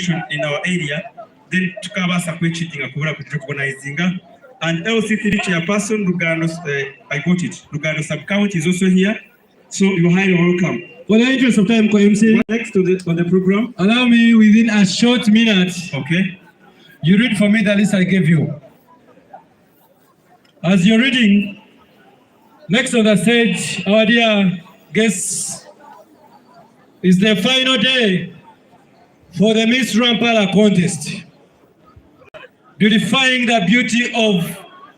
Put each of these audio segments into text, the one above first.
organization in our area, then tukabasa kwechitinga kubura kuorganizinga. And LC3 chairperson Lugano, I got it. Lugano sub-county is also here, so you're highly welcome. For the interest of time, MC, next on the program, allow me within a short minute. Okay. You read for me the list I gave you. As you're reading, next on the stage, our dear guests, is the final day for the Miss Rampara contest, beautifying the beauty of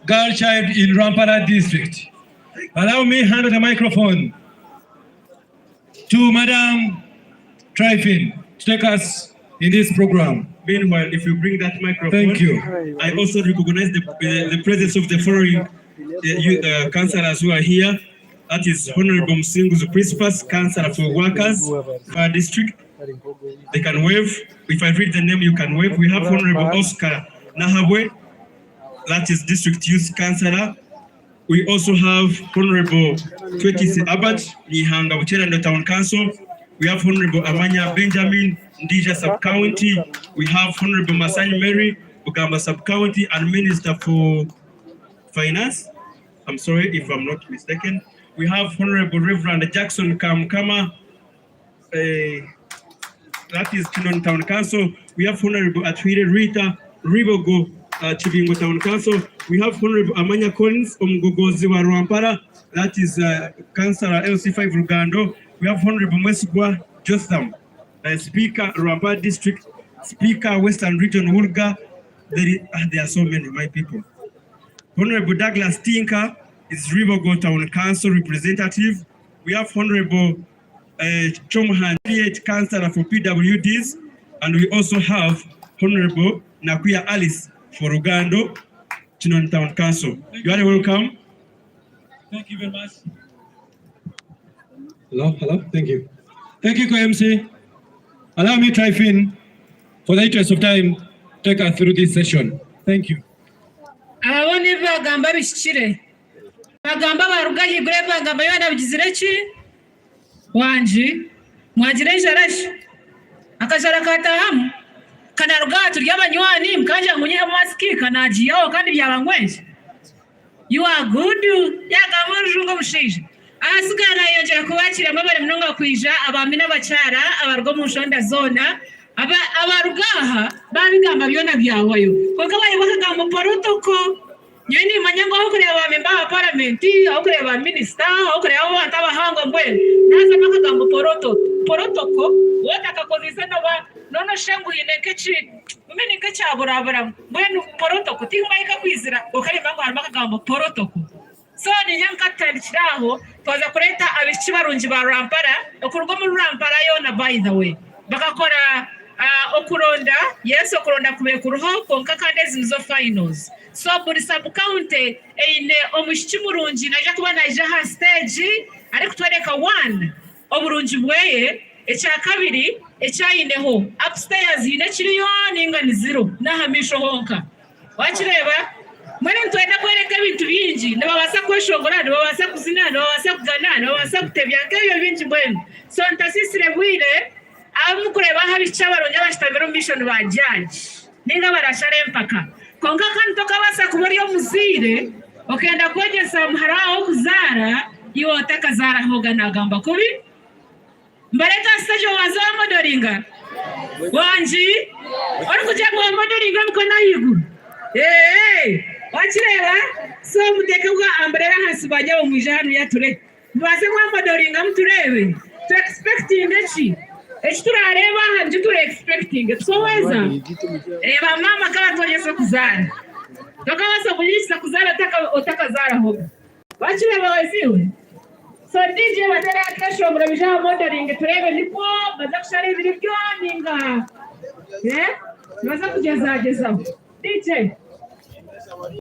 girl child in Rampara district. Allow me to hand the microphone to Madam Tryphon to take us in this program. Meanwhile, if you bring that microphone, thank you. I also recognize the presence of the following councillors who are here. That is Honorable Msingu's Principals, Councillor for Workers for our district. They can wave. If I read the name, you can wave. We have Honorable Oscar Nahabwe, that is District Youth Councillor. We also have Honorable Twekisi Abad, Nihanga Bucherando Town Council. We have Honorable Amanya Benjamin, Ndija Sub-County. We have Honorable Masani Mary, Bugamba Sub-County, and Minister for Finance. I'm sorry if I'm not mistaken. We have Honorable Reverend Jackson Kamkama, that is Chinon Town Council. We have Honorable Atwire Rita Ribogo, Chibingo Town Council. We have Honorable Amanya Collins, Omgogozi wa Rwampara, that is Councillor LC5 Rugando. We have Honorable Mwesugwa Jotham, Speaker Rwampara District, Speaker Western Region Wulga. There are so many, my people. Honorable Douglas Tinker is Ribogo Town Council representative. We have Honorable Chomhan, Councillor for PWDs, and we also have Honorable Nakuya Alice for Rugando, Chinon Town Council. You are welcome. Thank you very much. Hello, thank you. Thank you, MC. Allow me, Tryphon, for the interest of time, take us through this session. Thank you. Abone bagamba bishikire. Bagamba barugaye gure bagamba yona bigizireki. Wanji, mwajireje arashi. Akajara katahamu. Kana rugatu ry'abanywani mkanja munye maski kanajiyo kandi byabangwenje. You are good. Yagamurungo mushije. Asigana yongera kubakira mabare mnonga kwija abamina bacara abargo mu shonda zona abarugaha babigamba byona byawayo kuko bari bakagamba protocol nyeni manyango aho kureba abamemba ba parliament aho kureba ba minister aho kureba abantu abahanga mbwe naza bakagamba protocol watakakozisa nono shangu yinekechi mumeni nkecha burabura mbwenu protocol tingaika kwizira ukari mango bakagamba protocol. So ni nyankatari kiraho twaza kureta abici barungi ba Rampara okurugo mu Rampara yona by the way bakakora okuronda yes okuronda kubeka uruho konka kandi zizo finals so buri sub county eine omushiki murungi naje kuba naje ha stage ari kutwereka 1 oburungi bweye echa kabiri echa ineho upstairs ine kiriyo ninga ni 0 nahamisho honka wakireba mwene ntwenda kwereka ibintu bingi nababasa kweshongora nababasa kuzina nababasa kugana nababasa kutebya nk'ibyo bingi mwene so ntasisire bwire abo kureba habica baronye bashitamero mission ba judge ninga barashare mpaka konka kandi tokabasa kubariyo muzire okenda kwegesa mharao kuzara yo takazara hoga nagamba kubi mbareka stage wazo modoringa wanji ori kujya mu modoringa mukona yigu wachireba so muteke kwa ambrera hasi bajya mu ijana ya ture base kwa modoringa mturebe to expecting echi turareba hanje to expecting so weza ba mama kama tonyesa kuzara tukabasa kujisa kuzara otaka zara hoga wachireba waziwe so DJ batera kesho murabija modoringa turebe niko baza kushara ibiri byo ninga baza kugeza DJ